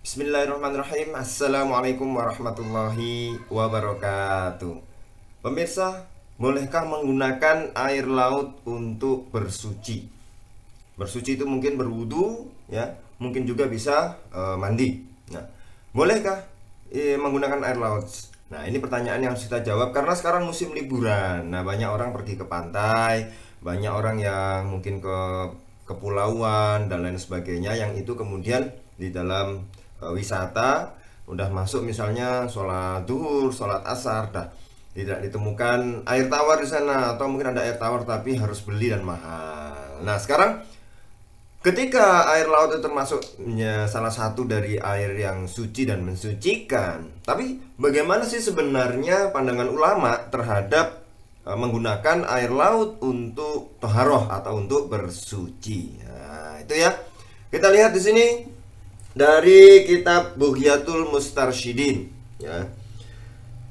Bismillahirrahmanirrahim. Assalamualaikum warahmatullahi wabarakatuh. Pemirsa, bolehkah menggunakan air laut untuk bersuci? Bersuci itu mungkin berwudu, ya, mungkin juga bisa mandi. Nah, bolehkah menggunakan air laut? Nah, ini pertanyaan yang harus kita jawab karena sekarang musim liburan. Nah, banyak orang pergi ke pantai, banyak orang yang mungkin ke kepulauan dan lain sebagainya, yang itu kemudian di dalam wisata udah masuk misalnya sholat duhur, sholat asar, dah tidak ditemukan air tawar di sana, atau mungkin ada air tawar tapi harus beli dan mahal. Nah, sekarang ketika air laut itu termasuknya salah satu dari air yang suci dan mensucikan, tapi bagaimana sih sebenarnya pandangan ulama terhadap menggunakan air laut untuk toharoh atau untuk bersuci? Nah, itu ya. Kita lihat di sini dari kitab Bughyatul Mustarsyidin, ya.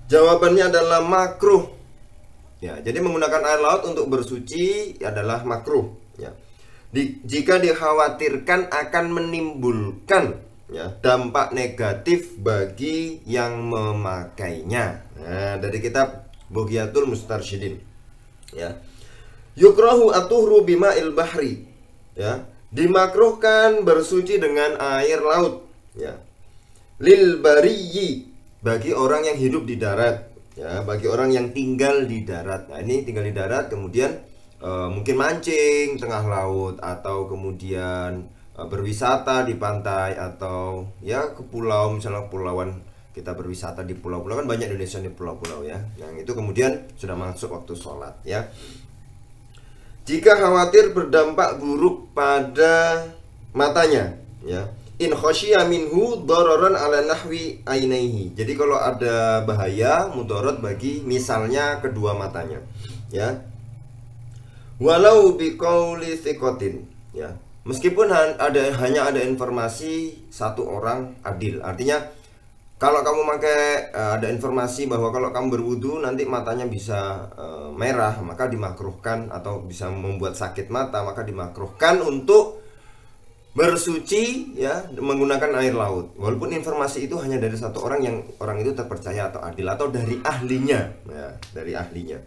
Jawabannya adalah makruh. Ya, jadi menggunakan air laut untuk bersuci adalah makruh, ya. Jika dikhawatirkan akan menimbulkan, ya, dampak negatif bagi yang memakainya. Nah, dari kitab Bughyatul Mustarsyidin, ya. Yukrahu atuhru bima'il bahri, ya. Dimakruhkan bersuci dengan air laut, ya. Lil bariyyi, bagi orang yang hidup di darat, ya, bagi orang yang tinggal di darat. Nah, ini tinggal di darat kemudian mungkin mancing tengah laut, atau kemudian berwisata di pantai, atau ya ke pulau, misalnya kepulauan, kita berwisata di pulau-pulau, kan banyak Indonesia di pulau-pulau, ya. Yang itu kemudian sudah masuk waktu sholat, ya. Jika khawatir berdampak buruk pada matanya, ya, in khasyiya minhu dararan ala nahwi ainaihi. Jadi kalau ada bahaya mudarat bagi misalnya kedua matanya, ya. Walau biqauli thiqatin, ya. Meskipun hanya ada informasi satu orang adil. Artinya kalau kamu pakai ada informasi bahwa kalau kamu berwudu nanti matanya bisa merah, maka dimakruhkan, atau bisa membuat sakit mata, maka dimakruhkan untuk bersuci, ya, menggunakan air laut. Walaupun informasi itu hanya dari satu orang, yang orang itu terpercaya atau adil, atau dari ahlinya, ya, dari ahlinya.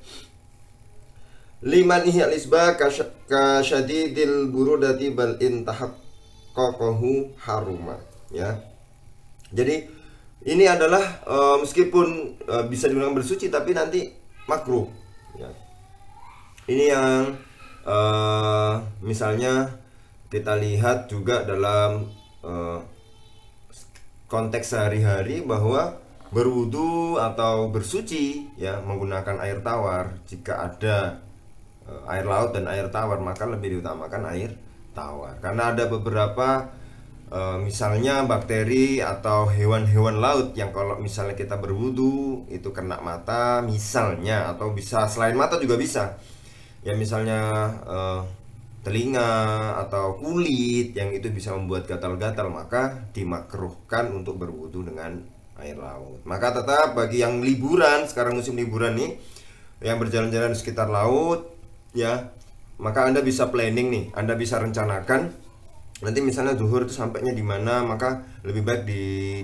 Liman ihya lisba kasyadidil burudati bal intahaqqaqahu haruma, ya. Jadi ini adalah meskipun bisa dibilang bersuci, tapi nanti makruh, ya. Ini yang misalnya kita lihat juga dalam konteks sehari-hari, bahwa berwudu atau bersuci, ya, menggunakan air tawar. Jika ada air laut dan air tawar, maka lebih diutamakan air tawar, karena ada beberapa misalnya bakteri atau hewan-hewan laut yang kalau misalnya kita berwudu itu kena mata misalnya, atau bisa selain mata juga bisa, ya, misalnya telinga atau kulit, yang itu bisa membuat gatal-gatal, maka dimakruhkan untuk berwudu dengan air laut. Maka tetap bagi yang liburan, sekarang musim liburan nih, yang berjalan-jalan di sekitar laut, ya, maka Anda bisa planning nih, Anda bisa rencanakan nanti misalnya zuhur itu sampainya di mana, maka lebih baik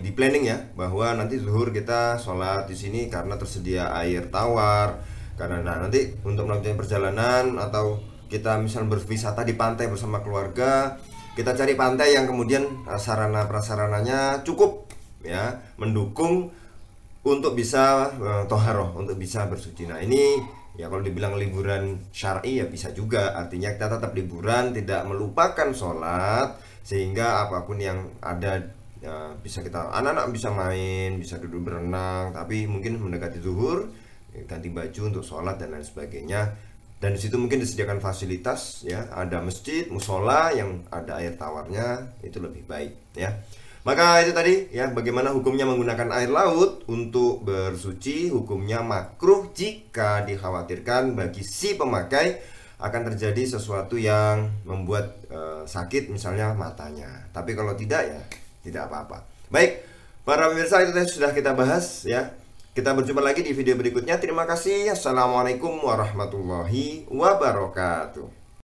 di planning, ya, bahwa nanti zuhur kita sholat di sini karena tersedia air tawar. Karena nanti untuk melakukan perjalanan, atau kita misalnya berwisata di pantai bersama keluarga, kita cari pantai yang kemudian sarana prasarananya cukup, ya, mendukung untuk bisa toharoh, untuk bisa bersuci. Nah, ini ya kalau dibilang liburan syar'i, ya bisa juga. Artinya kita tetap liburan, tidak melupakan sholat, sehingga apapun yang ada, ya, bisa kita, anak-anak bisa main, bisa duduk berenang, tapi mungkin mendekati zuhur ganti baju untuk sholat dan lain sebagainya. Dan disitu mungkin disediakan fasilitas, ya, ada masjid, musola yang ada air tawarnya, itu lebih baik, ya. Maka itu tadi, ya, bagaimana hukumnya menggunakan air laut untuk bersuci. Hukumnya makruh jika dikhawatirkan bagi si pemakai akan terjadi sesuatu yang membuat sakit, misalnya matanya. Tapi kalau tidak, ya tidak apa-apa. Baik, para pemirsa, itu tadi sudah kita bahas, ya. Kita berjumpa lagi di video berikutnya. Terima kasih. Assalamualaikum warahmatullahi wabarakatuh.